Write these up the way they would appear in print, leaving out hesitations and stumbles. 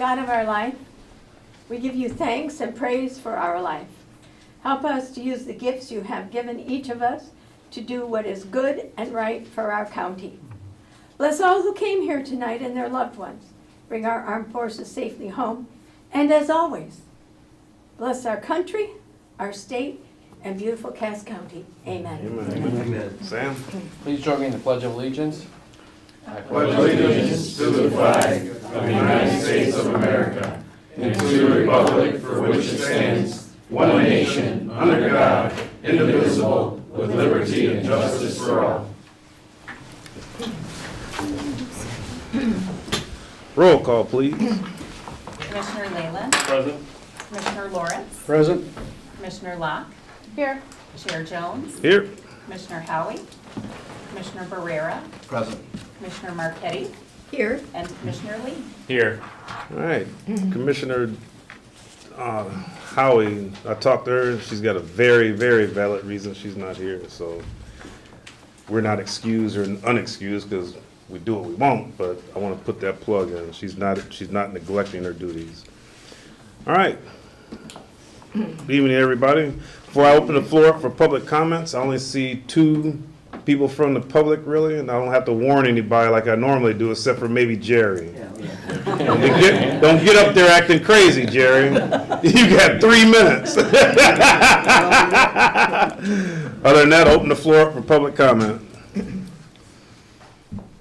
God of our life, we give you thanks and praise for our life. Help us to use the gifts you have given each of us to do what is good and right for our county. Bless all who came here tonight and their loved ones. Bring our armed forces safely home. And as always, bless our country, our state, and beautiful Cass County. Amen. Amen. Amen. Sam? Please join me in the Pledge of Allegiance. I pledge allegiance to the flag of the United States of America and to the republic for which it stands, one nation, under God, indivisible, with liberty and justice for all. Roll call, please. Commissioner Leyland. Present. Commissioner Lawrence. Present. Commissioner Locke. Here. Chair Jones. Here. Commissioner Howie. Commissioner Barrera. Present. Commissioner Marquetti. Here. And Commissioner Lee. Here. All right. Commissioner Howie, I talked to her. She's got a very, very valid reason she's not here. So we're not excused or unexcused because we do what we want, but I want to put that plug in. She's not neglecting her duties. All right. Good evening, everybody. Before I open the floor up for public comments, I only see 2 people from the public, really, and I don't have to warn anybody like I normally do, except for maybe Jerry. Don't get up there acting crazy, Jerry. You got 3 minutes. Other than that, open the floor up for public comment.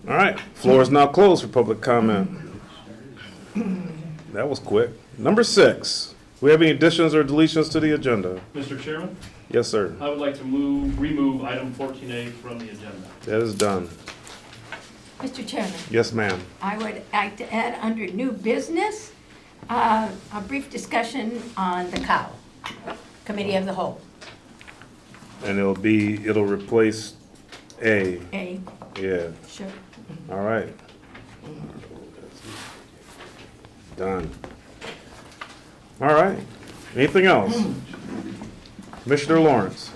All right, floor is now closed for public comment. That was quick. Number 6. Do we have any additions or deletions to the agenda? Mr. Chairman, Yes, sir. I would like to remove item 14A from the agenda. That is done. Mr. Chairman, Yes, ma'am. I would like to add under new business, a brief discussion on the cow, Committee of the Whole. And it'll replace A. A, Yeah, sure. all right. Done. All right. Anything else? Commissioner Lawrence.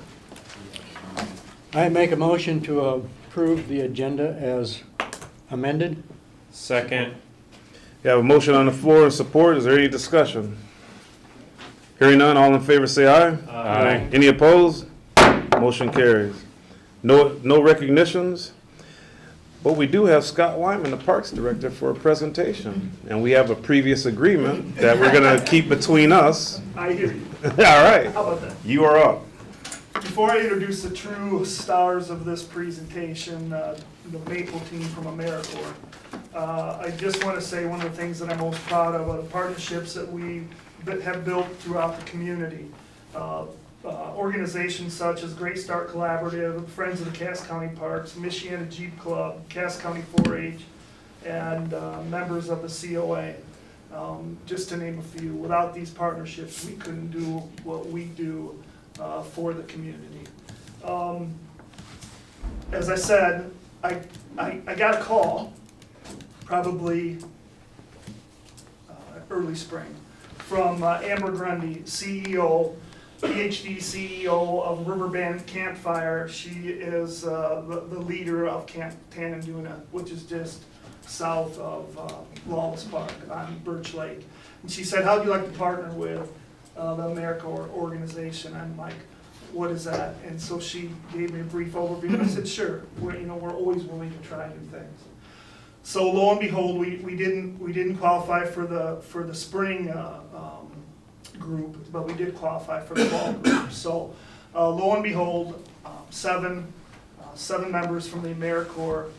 I make a motion to approve the agenda as amended. Second. You have a motion on the floor in support. Is there any discussion? Hearing none, all in favor say aye. Aye. Any opposed? Motion carries. No recognitions, but we do have Scott Wyman, the Parks Director, for a presentation. And we have a previous agreement that we're going to keep between us. I hear you. All right, How about that? you are up. Before I introduce the true stars of this presentation, the Maple team from AmeriCorps, I just want to say one of the things that I'm most proud of are the partnerships that we have built throughout the community. Organizations such as Great Start Collaborative, Friends of the Cass County Parks, Michiana Jeep Club, Cass County 4-H, and members of the COA, just to name a few. Without these partnerships, we couldn't do what we do for the community. As I said, I got a call, probably early spring, from Amber Grundy, CEO, PhD CEO of Riverbend Campfire. She is the leader of Camp Tananduna, which is just south of Lawless Park on Birch Lake. And she said, how'd you like to partner with the AmeriCorps organization? I'm like, what is that? And so she gave me a brief overview, and I said, sure, we're always willing to try new things. So lo and behold, we didn't qualify for the spring group, but we did qualify for the fall group. So lo and behold, seven members from the AmeriCorps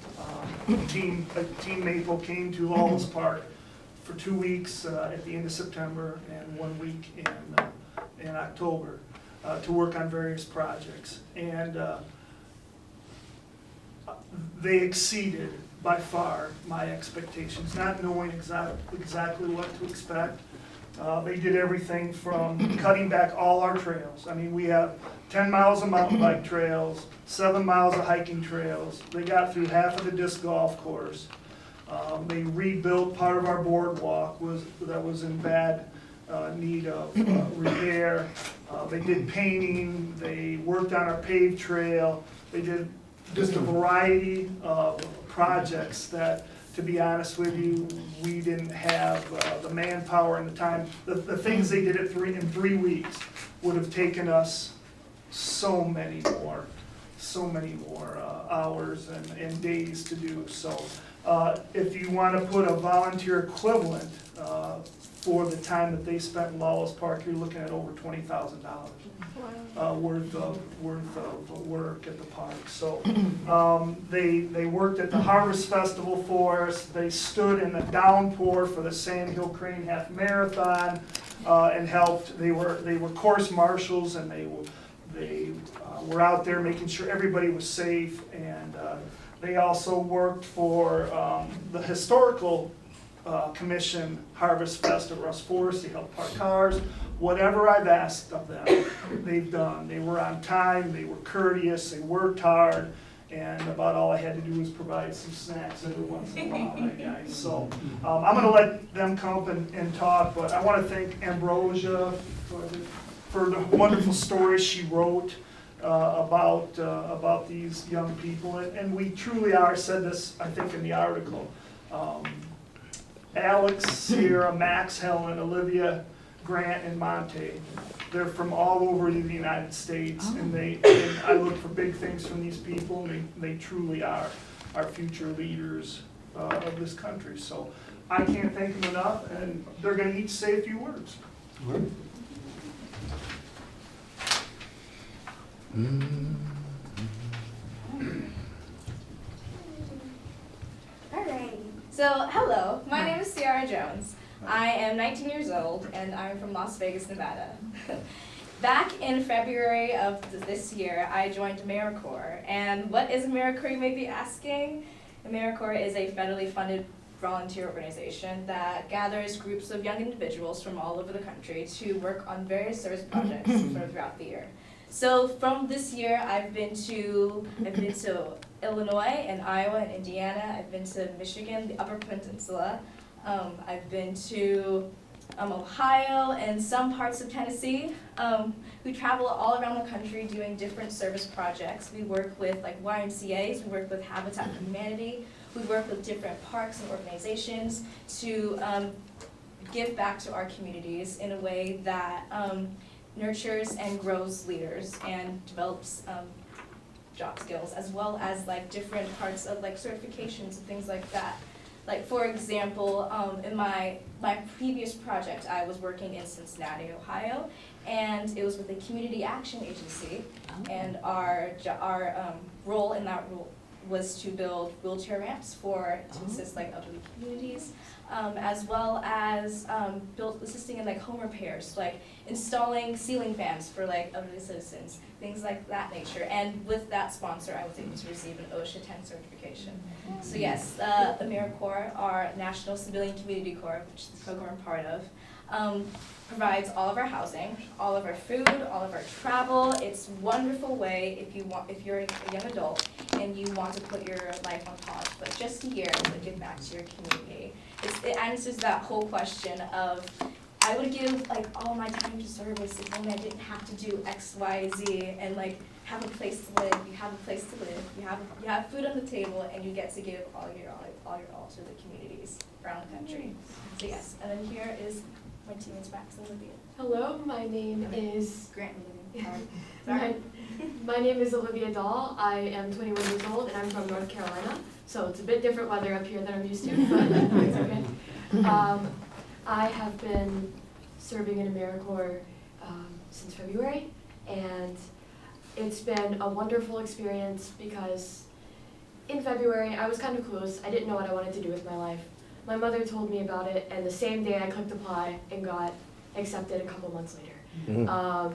team Maple came to Lawless Park for 2 weeks at the end of September and 1 week in October to work on various projects. And they exceeded by far my expectations, not knowing exactly what to expect. They did everything from cutting back all our trails. I mean, we have 10 miles of mountain bike trails, 7 miles of hiking trails. They got through half of the disc golf course. They rebuilt part of our boardwalk that was in bad need of repair. They did painting. They worked on our paved trail. They did just a variety of projects that to be honest with you, we didn't have the manpower and the time. The things they did in 3 weeks would have taken us so many more hours and days to do. So if you want to put a volunteer equivalent for the time that they spent in Lawless Park, you're looking at over $20,000 worth of work at the park. So they worked at the Harvest Festival for us. They stood in the downpour for the Sand Hill Crane Half Marathon and helped. They were course marshals, and they were out there making sure everybody was safe. And they also worked for the historical commission Harvest Fest at Russ Forest. They helped park cars. Whatever I've asked of them, they've done. They were on time, they were courteous, they worked hard, and about all I had to do was provide some snacks every once in a while, right, guys? So I'm gonna let them come up and talk, but I wanna thank Ambrosia for the wonderful stories she wrote about these young people, and we truly are. I said this, I think, in the article. Alex, Sierra, Max, Helen, Olivia, Grant, and Monte. They're from all over the United States, and I look for big things from these people, and they truly are our future leaders of this country. So I can't thank them enough, and they're gonna each say a few words. Alrighty. So, hello. My name is Sierra Jones. I am 19 years old, and I'm from Las Vegas, Nevada. Back in February of this year, I joined AmeriCorps. And what is AmeriCorps, you may be asking? AmeriCorps is a federally funded volunteer organization that gathers groups of young individuals from all over the country to work on various service projects throughout the year. So from this year, I've been to Illinois and Iowa and Indiana. I've been to Michigan, the Upper Peninsula. I've been to Ohio and some parts of Tennessee. We travel all around the country doing different service projects. We work with like YMCAs, we work with Habitat for Humanity, we work with different parks and organizations to give back to our communities in a way that nurtures and grows leaders and develops job skills, as well as like different parts of like certifications and things like that. Like for example, in my previous project, I was working in Cincinnati, Ohio, and it was with the Community Action Agency, and our role in that role was to build wheelchair ramps to assist like elderly communities, as well as assisting in like home repairs, like installing ceiling fans for like elderly citizens, things like that nature. And with that sponsor, I was able to receive an OSHA 10 certification. So yes, AmeriCorps, our National Civilian Community Corps, which is the program I'm part of, provides all of our housing, all of our food, all of our travel. It's a wonderful way if you're a young adult and you want to put your life on pause, but just a year to give back to your community. It answers that whole question of, I would give like all my time to service if only I didn't have to do X, Y, Z, and like have a place to live. You have a place to live. You have food on the table, and you get to give all your all to the communities around the country. So yes, and then here is my teammates Max and Olivia. Hello, my name is Grant and Olivia. Sorry. my name is Olivia Dahl. I am 21 years old, and I'm from North Carolina. So it's a bit different weather up here than I'm used to, but it's okay. I have been serving in AmeriCorps since February, and it's been a wonderful experience because in February I was kind of clueless. I didn't know what I wanted to do with my life. My mother told me about it, and the same day I clicked apply and got accepted a couple months later. Mm-hmm.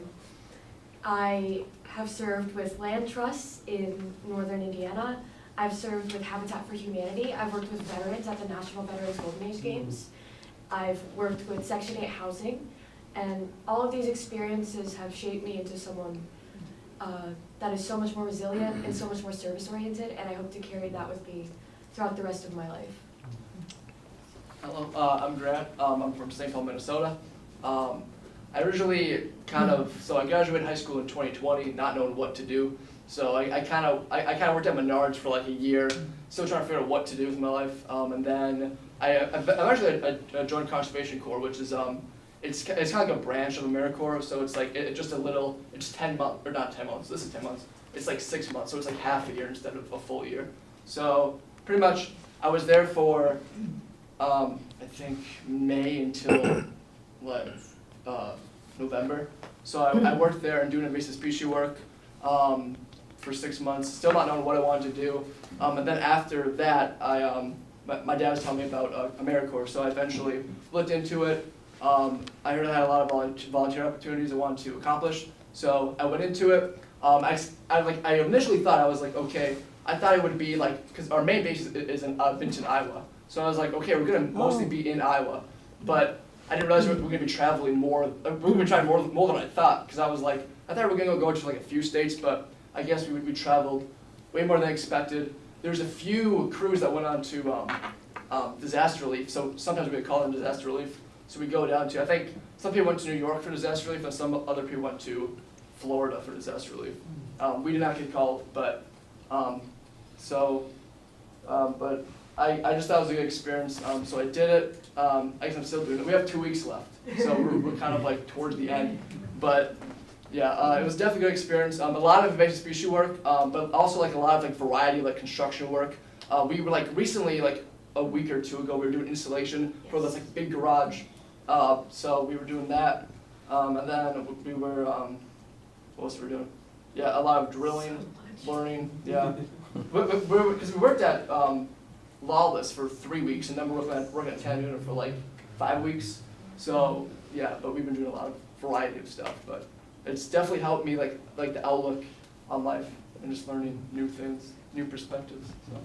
I have served with land trusts in northern Indiana. I've served with Habitat for Humanity. I've worked with veterans at the National Veterans Golden Age Games. I've worked with Section 8 housing, and all of these experiences have shaped me into someone that is so much more resilient and so much more service-oriented, and I hope to carry that with me throughout the rest of my life. Hello, I'm Grant. I'm from St. Paul, Minnesota. I originally I graduated high school in 2020, not knowing what to do. So I kind of worked at Menards for like a year, still trying to figure out what to do with my life. And then I'm actually a joint conservation corps, which is it's kind of like a branch of AmeriCorps. So it's like it's 10 months or not 10 months. This is 10 months. It's like 6 months, so it's like half a year instead of a full year. So pretty much I was there for I think May until November. So I worked there and doing invasive species work for 6 months, still not knowing what I wanted to do. And then after that, my dad was telling me about AmeriCorps, so I eventually looked into it. I heard I had a lot of volunteer opportunities I wanted to accomplish, so I went into it. I initially thought I was like, okay, I thought it would be like, because our main base is in Vinton, Iowa. So I was like, okay, we're gonna mostly be in Iowa, but I didn't realize we're gonna be traveling more. We're gonna be traveling more than I thought, because I thought we were gonna go to like a few states, but I guess we traveled way more than I expected. There's a few crews that went on to disaster relief, so sometimes we call them disaster relief. So we go down to, I think some people went to New York for disaster relief, and some other people went to Florida for disaster relief. We did not get called, but but I just thought it was a good experience, so I did it. I guess I'm still doing it. We have 2 weeks left, so we're kind of like towards the end. But yeah, it was definitely a good experience. A lot of invasive species work, but also like a lot of like variety, like construction work. We were like recently, like a week or two ago, we were doing installation for this like big garage. So we were doing that, and then we were, what else were we doing? Yeah, a lot of drilling, learning, yeah. Because we worked at Lawless for 3 weeks, and then we're working at Canada for like 5 weeks. So yeah, but we've been doing a lot of variety of stuff. But it's definitely helped me like the outlook on life and just learning new things, new perspectives. So,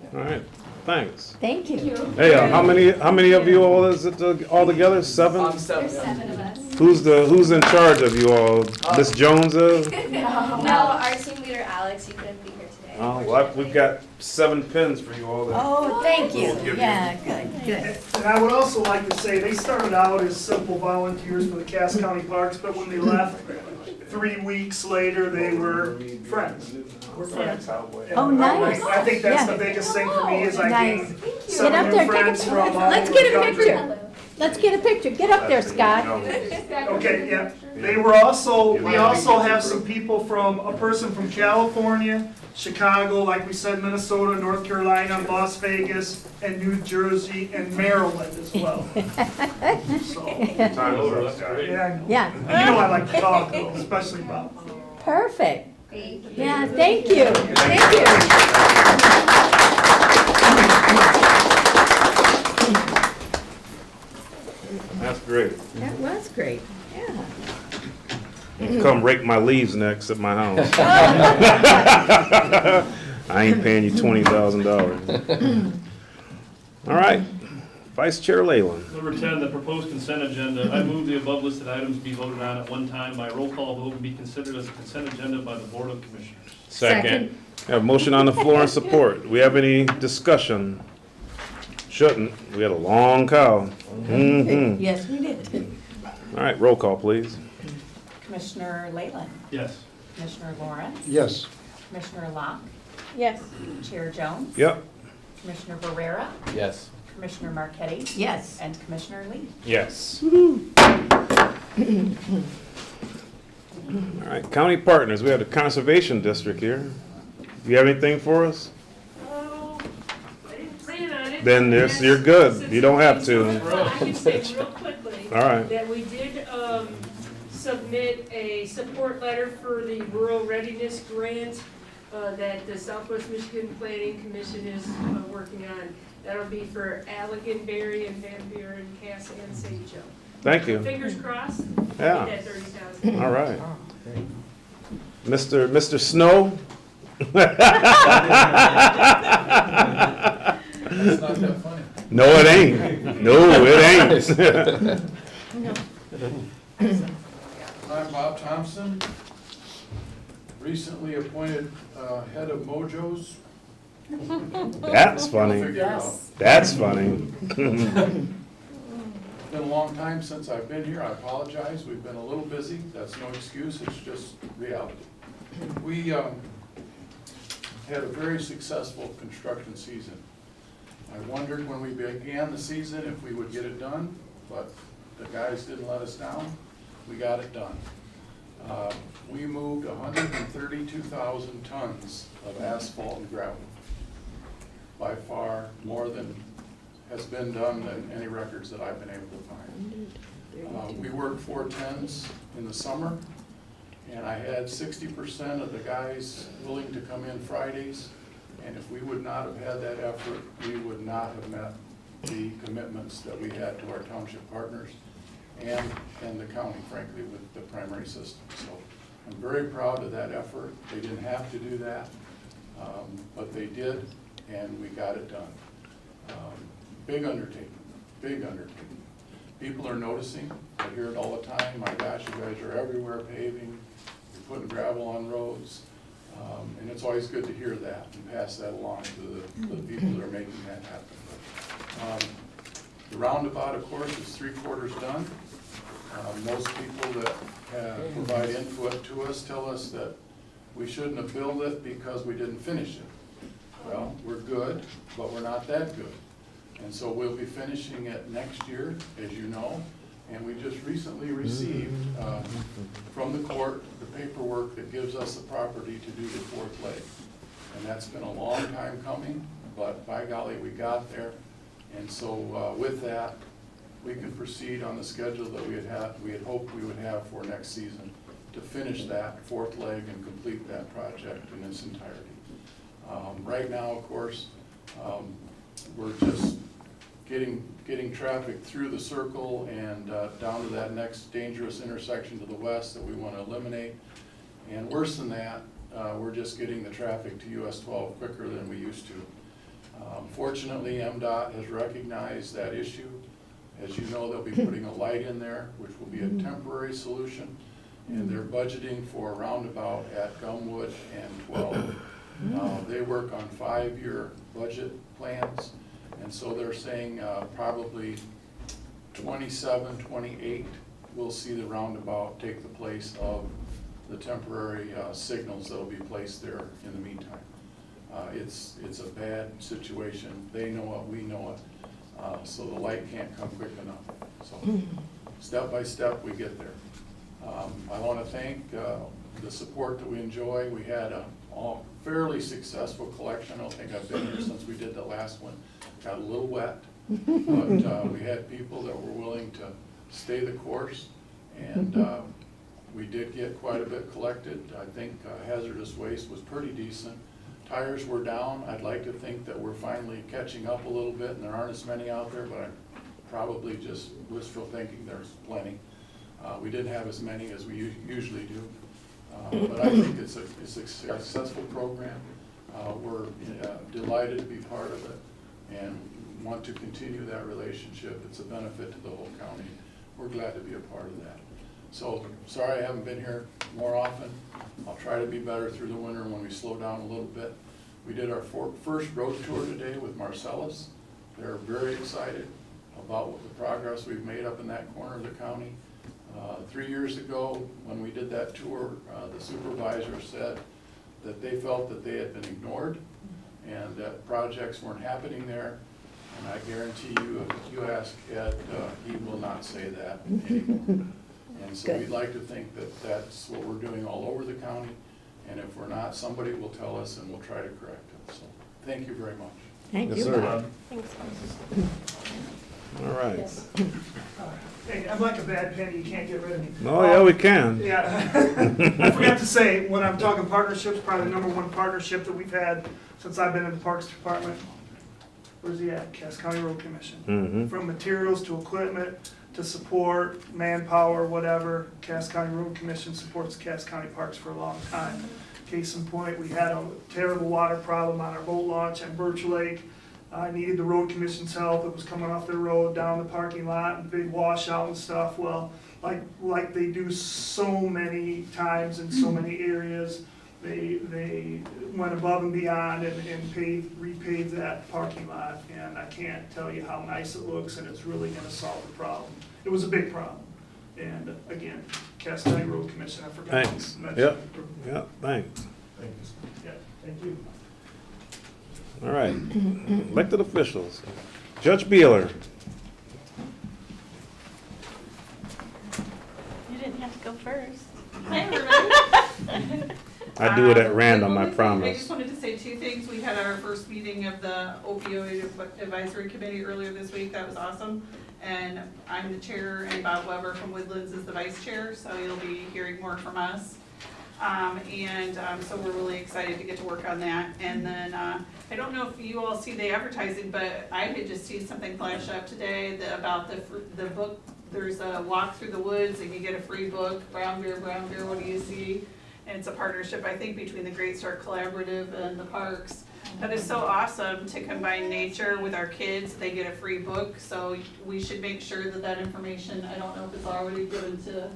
yeah. All right, thanks. Thank you. Hey, how many of you all is it all together? 7? I'm 7. There's 7 of us. Who's in charge of you all? Miss Jones is? No, our team leader Alex, he couldn't be here today. Oh, well, we've got 7 pins for you all. Oh, thank you. We'll give you- Yeah, good. And I would also like to say, they started out as simple volunteers for the Cass County Parks, but when they left, 3 weeks later, they were friends. We're friends. Oh, nice. I think that's Yeah. the biggest thing for me, is I Nice. gained Get some up new there, take friends a, from all over let's the get a country. picture. Let's get a picture. Get up there, Scott. Okay, yeah. They were also, we also have some people a person from California, Chicago, like we said, Minnesota, North Carolina, Las Vegas, and New Jersey, and Maryland as well. So, yeah, Yeah, you know I like to talk, especially about. perfect. Thank you. Yeah, thank you. Thank you. That's great. That was great. Yeah. You can come rake my leaves next at my house. I ain't paying you $20,000. All right, Vice Chair Leyland. Number 10, the proposed consent agenda. I move the above listed items be voted on at one time by roll call vote and be considered as a consent agenda by the Board of Commissioners. Second. We have a motion on the floor and support. Do we have any discussion? Shouldn't. We had a long cow. Mhm. Yes, we did. All right, roll call, please. Commissioner Leyland, Yes. Commissioner Lawrence. Yes. Commissioner Locke, Yes. Chair Jones. Yep. Commissioner Barrera, Yes. Commissioner Marquetti. Yes. And Commissioner Lee. Yes. All right, county partners, we have the conservation district here. Do you have anything for us? Oh, I didn't plan on it. Then this, you're good. You don't have to. I can say real quickly All right. that we did submit a support letter for the rural readiness grant that the Southwest Michigan Planning Commission is working on. That'll be for Allegan, Berry, and Van Buren, Cass, and St. Joe. Thank you. Fingers crossed. Yeah. Get that 30,000. All right. Mr. Snow? That's not that funny. No, it ain't. No, it ain't. I'm Bob Thompson, recently appointed head of Mojo's. That's funny. Figure it out. Yes. That's funny. Been a long time since I've been here, I apologize, we've been a little busy, that's no excuse, it's just reality. We had a very successful construction season. I wondered when we began the season if we would get it done, but the guys didn't let us down. We got it done. We moved 132,000 tons of asphalt and gravel. By far more than has been done than any records that I've been able to find. We worked 4/10s in the summer, and I had 60% of the guys willing to come in Fridays, and if we would not have had that effort, we would not have met the commitments that we had to our township partners and the county, frankly, with the primary system. So I'm very proud of that effort. They didn't have to do that, but they did, and we got it done. Big undertaking, big undertaking. People are noticing. I hear it all the time. My gosh, you guys are everywhere paving, you're putting gravel on roads. And it's always good to hear that and pass that along to the people that are making that happen. The roundabout, of course, is 3/4 done. Most people that provide input to us tell us that we shouldn't have built it because we didn't finish it. Well, we're good, but we're not that good. And so we'll be finishing it next year, as you know, and we just recently received from the court the paperwork that gives us the property to do the 4th leg. And that's been a long time coming, but by golly, we got there. And so with that, we can proceed on the schedule that we had hoped we would have for next season to finish that 4th leg and complete that project in its entirety. Right now, of course, we're just getting traffic through the circle and down to that next dangerous intersection to the west that we want to eliminate. And worse than that, we're just getting the traffic to US 12 quicker than we used to. Fortunately, MDOT has recognized that issue. As you know, they'll be putting a light in there, which will be a temporary solution, and they're budgeting for a roundabout at Gumwood and 12. They work on 5-year budget plans, and so they're saying probably 27, 28, we'll see the roundabout take the place of the temporary signals that'll be placed there in the meantime. It's a bad situation. They know it, we know it. So the light can't come quick enough. So step by step, we get there. I want to thank the support that we enjoy. We had a fairly successful collection. I don't think I've been here since we did the last one. Got a little wet, but we had people that were willing to stay the course, and we did get quite a bit collected. I think hazardous waste was pretty decent. Tires were down. I'd like to think that we're finally catching up a little bit, and there aren't as many out there, but I'm probably just wishful thinking. There's plenty. We didn't have as many as we usually do, but I think it's a successful program. We're delighted to be part of it and want to continue that relationship. It's a benefit to the whole county. We're glad to be a part of that. So, sorry I haven't been here more often. I'll try to be better through the winter when we slow down a little bit. We did our first road tour today with Marcellus. They're very excited about the progress we've made up in that corner of the county. 3 years ago, when we did that tour, the supervisor said that they felt that they had been ignored and that projects weren't happening there. And I guarantee you, if you ask Ed, he will not say that anymore. And so we'd like to think that that's what we're doing all over the county, and if we're not, somebody will tell us and we'll try to correct it. So, thank you very much. Thank Yes, you, sir. Bob. Thanks. All right. Hey, I'm like a bad penny, you can't get rid of me. Oh, yeah, we can. Yeah. I forgot to say, when I'm talking partnerships, probably the #1 partnership that we've had since I've been in the Parks Department. Where's he at? Cass County Road Commission. Mm-hmm. From materials to equipment to support, manpower, whatever, Cass County Road Commission supports Cass County Parks for a long time. Case in point, we had a terrible water problem on our boat launch on Birch Lake. I needed the road commission's help. It was coming off the road, down the parking lot, and big washout and stuff. Well, like they do so many times in so many areas, they went above and beyond and repaved that parking lot. And I can't tell you how nice it looks, and it's really gonna solve the problem. It was a big problem. And again, Cass County Road Commission. I forgot to Thanks. mention. Yep. Yeah, thanks. Yeah, thank you. All right, elected officials. Judge Beeler. You didn't have to go first. Hi, everybody. I do it at random, I I just promise. wanted to say two things. We had our first meeting of the opioid advisory committee earlier this week. That was awesome. And I'm the chair, and Bob Weber from Woodlands is the vice chair, so you'll be hearing more from us. So we're really excited to get to work on that. And then, I don't know if you all see the advertising, but I had just seen something flash up today about the book. There's a walk through the woods and you get a free book, Brown Bear, what do you see? And it's a partnership, I think, between the Great Start Collaborative and the parks. That is so awesome to combine nature with our kids. They get a free book, so we should make sure that that information, I don't know if it's already given to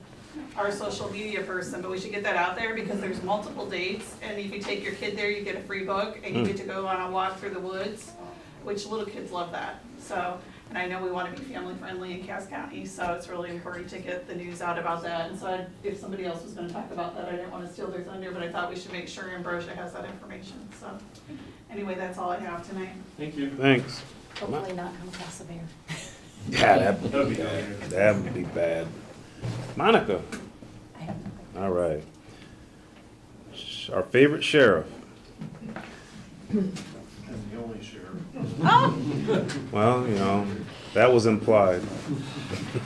our social media person, but we should get that out there because there's multiple dates. And if you take your kid there, you get a free book and you get to go on a walk through the woods, which little kids love that. So, and I know we want to be family friendly in Cass County, so it's really important to get the news out about that. And so if somebody else was going to talk about that, I didn't want to steal their thunder, but I thought we should make sure Ambrosia has that information. So anyway, that's all I have tonight. Thank you. Thanks. Hopefully not come across a bear. Yeah, that would be bad. Monica. I have nothing. All right. Our favorite sheriff. And the only sheriff. Well, you know, that was implied.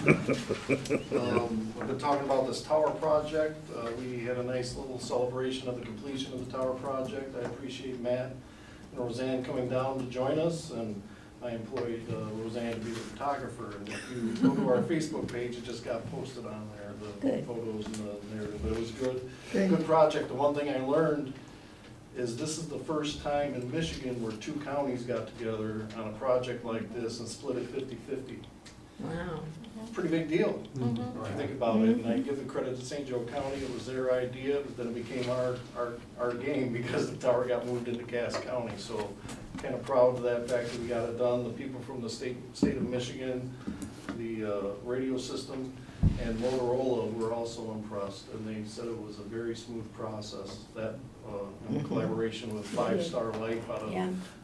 We've been talking about this tower project. We had a nice little celebration of the completion of the tower project. I appreciate Matt and Roseanne coming down to join us, and I employed Roseanne to be the photographer. And if you go to our Facebook page, it just got posted on there, the Good. photos and the narrative, but it was good. Good. Good project. The one thing I learned is this is the first time in Michigan where two counties got together on a project like this and split it 50-50. Wow. Pretty big deal, if you think about it, and I give the credit to St. Joe County, it was their idea, but then it became our game because the tower got moved into Cass County, so kind of proud of that fact that we got it done. The people from the state of Michigan, the radio system, and Motorola were also impressed, and they said it was a very smooth process, that in collaboration with 5 Star Life out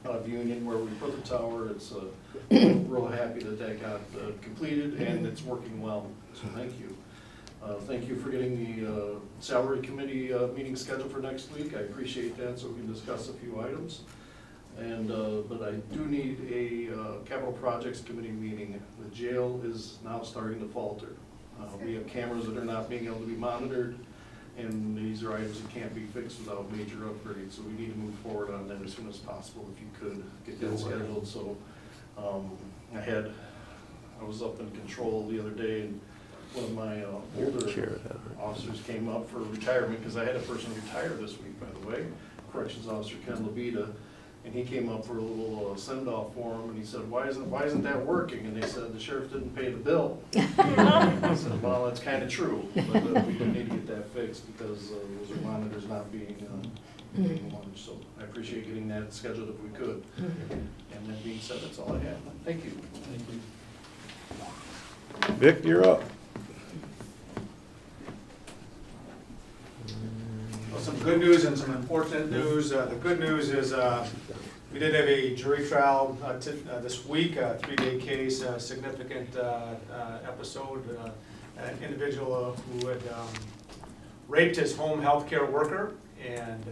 of Union, where we put the tower. It's real happy that that got completed, and it's working well, so thank you. Thank you for getting the salary committee meeting scheduled for next week. I appreciate that, so we can discuss a few items. And but I do need a capital projects committee meeting. The jail is now starting to falter. We have cameras that are not being able to be monitored, and these are items that can't be fixed without major upgrades. So we need to move forward on that as soon as possible. If you could get that scheduled. So I was up in Control the other day, and one of my older officers came up for retirement, because I had a person retire this week, by the way, Corrections Officer Ken Levita. And he came up for a little send-off for him, and he said, why isn't that working? And they said, the sheriff didn't pay the bill. I said, well, that's kind of true, but we do need to get that fixed, because those are monitors not being monitored. So I appreciate getting that scheduled if we could. And that being said, that's all I have. Thank you. Thank you. Vic, you're up. Well, some good news and some unfortunate news. The good news is we did have a jury trial this week, a 3-day case, a significant episode. An individual who had raped his home health care worker, and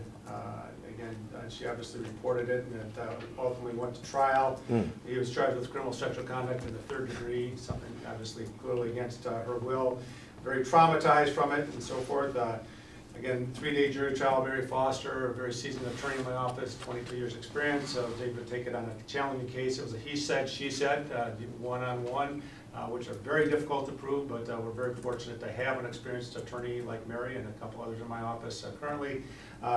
again, she obviously reported it, and it ultimately went to trial. He was charged with criminal sexual conduct in the 3rd degree, something obviously clearly against her will. Very traumatized from it and so forth. Again, 3-day jury trial. Mary Foster, a very seasoned attorney in my office, 22 years experience. So was able to take it on a challenging case. It was a he said, she said, one-on-one, which are very difficult to prove, but we're very fortunate to have an experienced attorney like Mary and a couple others in my office currently.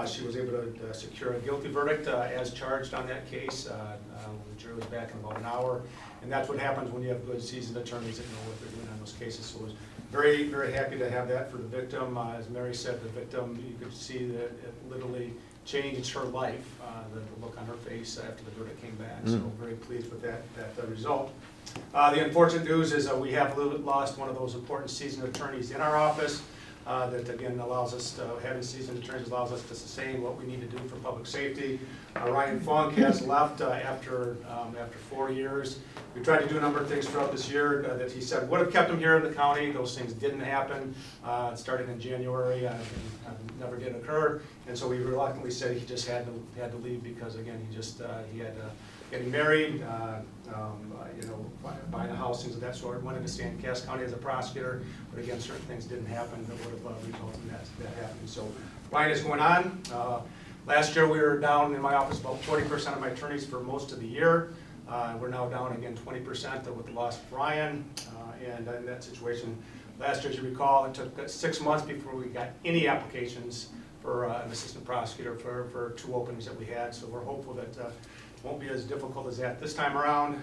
She was able to secure a guilty verdict as charged on that case. The jury was back in about an hour, and that's what happens when you have good seasoned attorneys that know what they're doing on those cases. So it was very, very happy to have that for the victim. As Mary said, the victim, you could see that it literally changed her life, the look on her face after the verdict came back. So very pleased with that result. The unfortunate news is we have lost one of those important seasoned attorneys in our office. that again allows us to, having seasoned attorneys allows us to sustain what we need to do for public safety. Ryan Funk has left after 4 years. We tried to do a number of things throughout this year that he said would have kept him here in the county. Those things didn't happen. It started in January and never did occur. And so we reluctantly said he just had to leave because again he had getting married, buying a house, things of that sort. Wanted to stay in Cass County as a prosecutor, but again certain things didn't happen that would have resulted in that happening. So Ryan is going on. Last year we were down in my office about 40% of my attorneys for most of the year. We're now down again 20% with the loss of Ryan, and in that situation, last year, as you recall, it took 6 months before we got any applications for an assistant prosecutor for 2 openings that we had. So we're hopeful that it won't be as difficult as that this time around.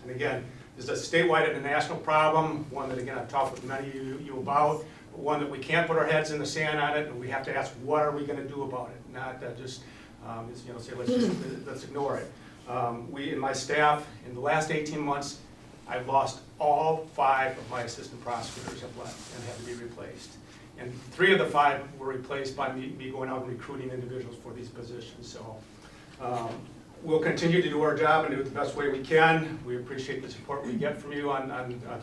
And again, this is a statewide and a national problem, one that again I've talked with many of you about, but one that we can't put our heads in the sand on it, and we have to ask what are we going to do about it, not just say let's ignore it. We and my staff, in the last 18 months, I've lost all 5 of my assistant prosecutors have left and had to be replaced. And 3 of the 5 were replaced by me going out and recruiting individuals for these positions. So we'll continue to do our job and do it the best way we can. We appreciate the support we get from you on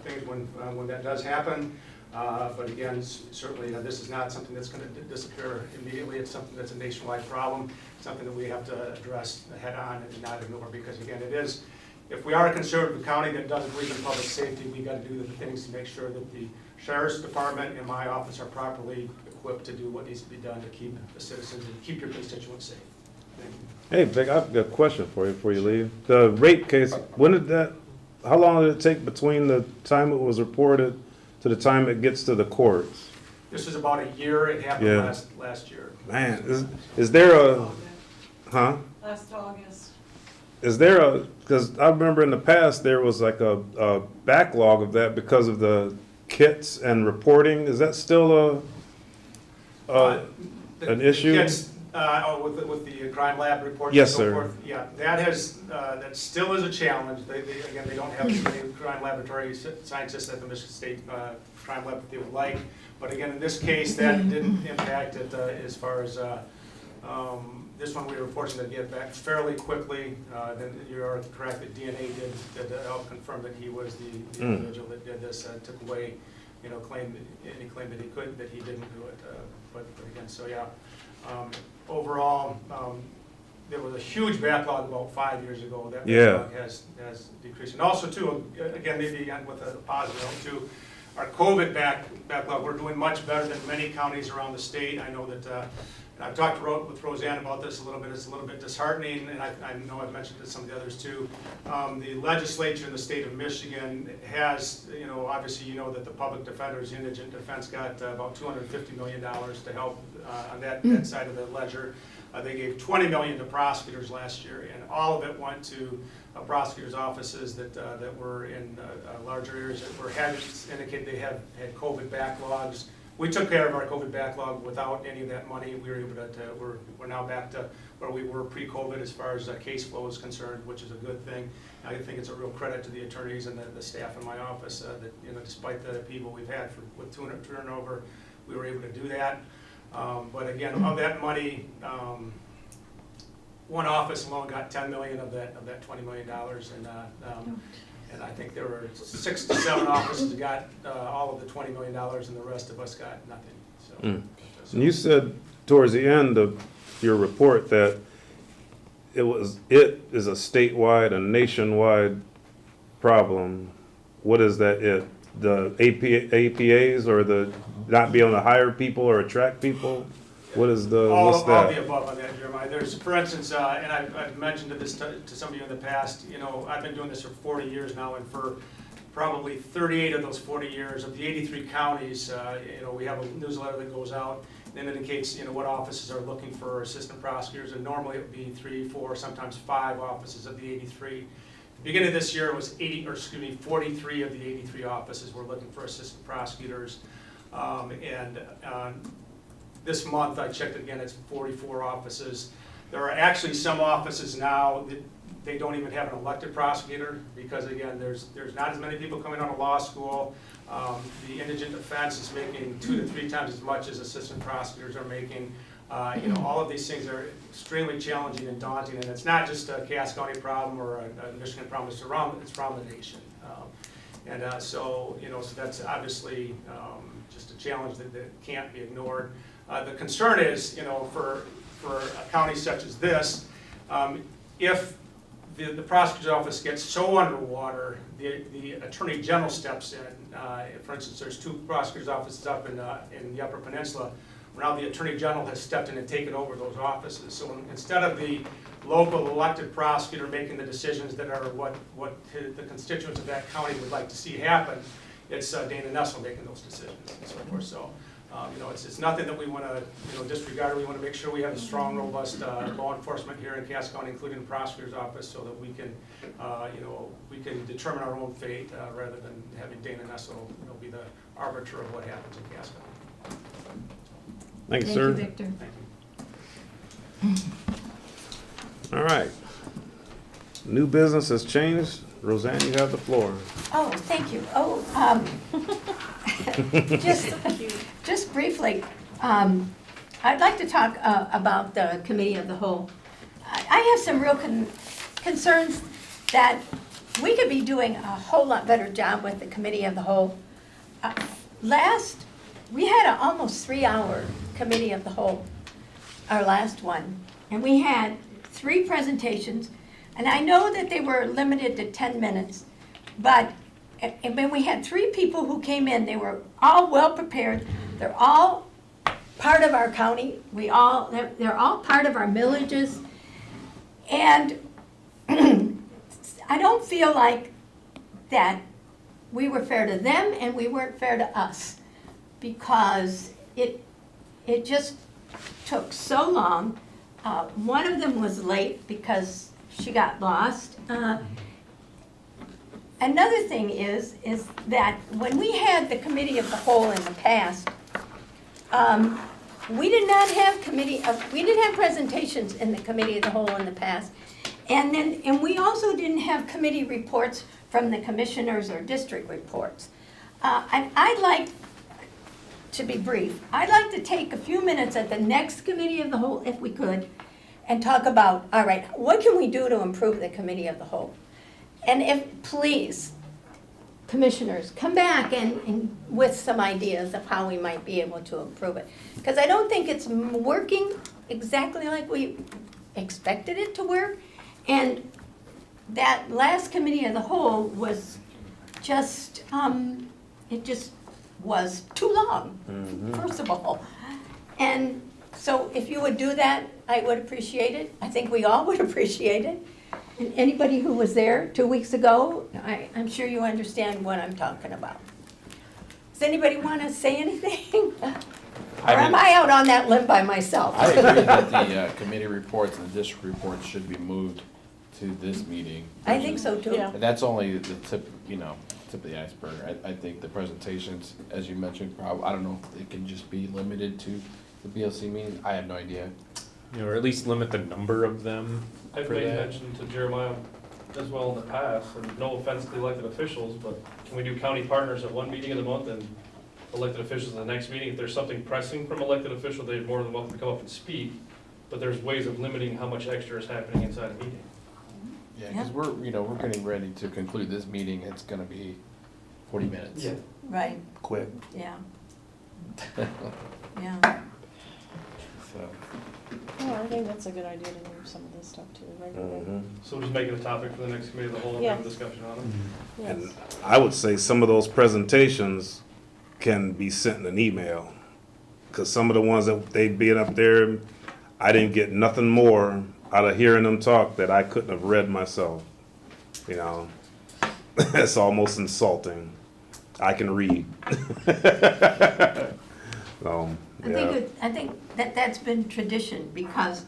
things when that does happen. But again, certainly this is not something that's going to disappear immediately. It's something that's a nationwide problem, something that we have to address head on and not ignore, because again, it is, if we are a conservative county that doesn't believe in public safety, we got to do the things to make sure that the Sheriff's Department and my office are properly equipped to do what needs to be done to keep the citizens and keep your constituents safe. Thank you. Hey, Vic, I've got a question for you before you leave. The rape case, how long did it take between the time it was reported to the time it gets to the courts? This is about a year. It happened last year. Man, is there a, Last August. Is there a, because I remember in the past there was like a backlog of that because of the kits and reporting. Is that still an issue? Kits, with the crime lab reports Yes, and so sir. forth. Yeah, that still is a challenge. Again, they don't have as many crime laboratory scientists at the Michigan State Crime Lab that they would like. But again, in this case, that didn't impact it as far as this one we were fortunate to get back fairly quickly. Then you are correct that DNA did help confirm that he was the individual that did this. Took away, any claim that he didn't do it. But again, so yeah. Overall, there was a huge backlog about 5 years ago. That backlog has decreased. And also, too, again, maybe with a positive note, too, our COVID backlog, we're doing much better than many counties around the state. I know that, and I've talked with Roseanne about this a little bit. It's a little bit disheartening, and I know I've mentioned it to some of the others, too. The legislature in the state of Michigan has, obviously you know that the public defenders, indigent defense, got about $250 million to help on that side of the ledger. They gave $20 million to prosecutors last year, and all of it went to prosecutors' offices that were in larger areas that had indicated they had COVID backlogs. We took care of our COVID backlog without any of that money. We were able to, we're now back to where we were pre-COVID as far as case flow is concerned, which is a good thing. I think it's a real credit to the attorneys and the staff in my office that despite the people we've had with turnover, we were able to do that. But again, of that money, one office alone got $10 million of that $20 million, and I think there were 6 to 7 offices that got all of the $20 million, and the rest of us got nothing. So, And you said towards the end of your report that it is a statewide, a nationwide problem. What is that? The APAs or the not being able to hire people or attract people? What is the, what's that? All the above on that, Jeremiah. There's, for instance, and I've mentioned this to some of you in the past, I've been doing this for 40 years now, and for probably 38 of those 40 years, of the 83 counties, we have a newsletter that goes out and indicates, what offices are looking for assistant prosecutors, and normally it would be 3, 4, sometimes 5 offices of the 83. The beginning of this year, it was 43 of the 83 offices were looking for assistant prosecutors, this month, I checked again, it's 44 offices. There are actually some offices now They don't even have an elected prosecutor because, again, there's not as many people coming out of law school. The indigent defense is making 2 to 3 times as much as assistant prosecutors are making. All of these things are extremely challenging and daunting, and it's not just a Cass County problem or a Michigan problem, it's around the nation. So that's obviously just a challenge that can't be ignored. The concern is, for a county such as this, if the prosecutor's office gets so underwater, the attorney general steps in. For instance, there's 2 prosecutors' offices up in the Upper Peninsula. Now the attorney general has stepped in and taken over those offices. So instead of the local elected prosecutor making the decisions that are what the constituents of that county would like to see happen, it's Dana Nessel making those decisions and so forth. So it's nothing that we want to disregard. We want to make sure we have a strong, robust law enforcement here in Cass County, including the prosecutor's office, so that we can determine our own fate rather than having Dana Nessel be the arbiter of what happens in Cass County. Thank you, sir. Thank you, Victor. All right. New business has changed. Roseanne, you have the floor. Oh, thank you. Just briefly, I'd like to talk about the Committee of the Whole. I have some real concerns that we could be doing a whole lot better job with the Committee of the Whole. We had an almost 3-hour Committee of the Whole, our last one, and we had 3 presentations, and I know that they were limited to 10 minutes, but when we had 3 people who came in, they were all well prepared. They're all part of our county. They're all part of our villages, and I don't feel like that we were fair to them and we weren't fair to us, because it just took so long. One of them was late because she got lost. Another thing is that when we had the Committee of the Whole in the past, we did not have we didn't have presentations in the Committee of the Whole in the past. And we also didn't have committee reports from the commissioners or district reports. And I'd like to be brief. I'd like to take a few minutes at the next Committee of the Whole, if we could, and talk about, all right, what can we do to improve the Committee of the Whole? And if, please, commissioners, come back and with some ideas of how we might be able to improve it. Because I don't think it's working exactly like we expected it to work. And that last Committee of the Whole was just, it just was too long, first of all. And so if you would do that, I would appreciate it. I think we all would appreciate it. And anybody who was there 2 weeks ago, I'm sure you understand what I'm talking about. Does anybody want to say anything? Or am I out on that limb by myself? I agree that the committee reports and the district reports should be moved to this meeting. I think so too. And that's only the tip of the iceberg. I think the presentations, as you mentioned, I don't know if it can just be limited to the BOC meeting. I have no idea. Or at least limit the number of them. I've for made that. mention to Jeremiah as well in the past, and no offense to the elected officials, but can we do county partners at one meeting of the month and elected officials in the next meeting? If there's something pressing from elected official, they're more than welcome to come up and speak, but there's ways of limiting how much extra is happening inside a meeting. Yeah, because we're getting ready to conclude this meeting. It's gonna be 40 minutes. Yeah. Right, Quick. yeah. Yeah. So. Oh, I think that's a good idea to move some of this stuff too, right? So we're just making a topic for the next committee of the whole and have a discussion on it. Yes. And I would say some of those presentations can be sent in an email. Because some of the ones that they being up there, I didn't get nothing more out of hearing them talk that I couldn't have read myself. It's almost insulting. I can read. I think that's been tradition, because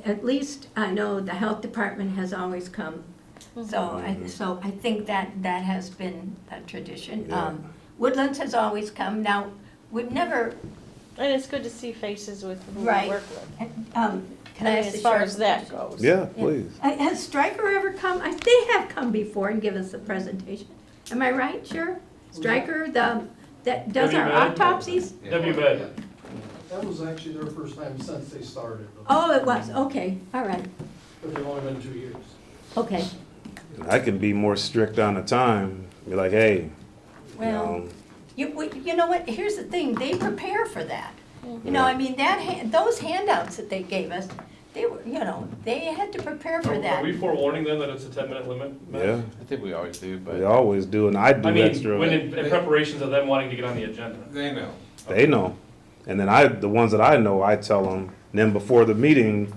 at least I know the health department has always come. So I think that has been a tradition. Yeah. Woodlands has always come. Now, we've never, And it's good to see faces with who we right. work with. Can I ask As the far sheriff as a that question? goes. Yeah, please. Has Stryker ever come? They have come before and give us a presentation. Am I right, Sheriff? Stryker, that does our WMed? autopsies? WMed. That was actually their first time since they started. Oh, it was, okay, all right, But they've only been 2 years. okay. I can be more strict on the time. Be like, hey, Well, you know what, here's the thing, they prepare for that. You know, I mean, those handouts that they gave us, they were, you know, they had to prepare for Are that. we forewarning them that it's a 10-minute limit? Matt? yeah, I think we always do, we always do, and I do I mean, extra. when in preparations of them wanting to get on the agenda. They know. They know. And then the ones that I know, I tell them, then before the meeting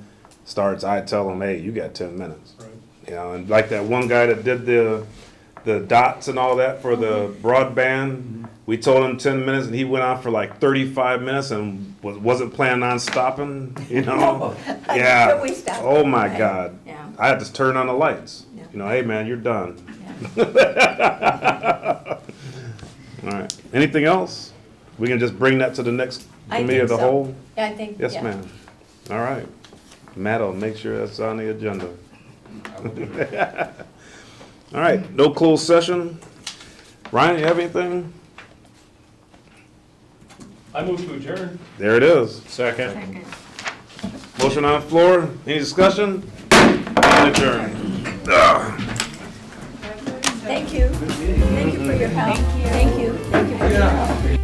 starts, I tell them, hey, you got 10 minutes. Right. You know, and like that one guy that did the dots and all that for the broadband, we told him 10 minutes and he went on for like 35 minutes and wasn't planning on stopping, you know? Yeah. But we stopped. Oh my Right. God. Yeah. I had to turn on the lights. Yeah. You know, hey man, you're done. Yeah. All right. Anything else? We can just bring that to the next I committee of think the so. whole? Yeah, I think, Yes, yeah. ma'am. All right. Matt will make sure that's on the agenda. All right, no closed session. Ryan, you have anything? I move to adjourn. There it is. Second. Second. Motion on the floor. Any discussion? Adjourn. Thank you. Thank you for your help. Thank you. Thank you for your help.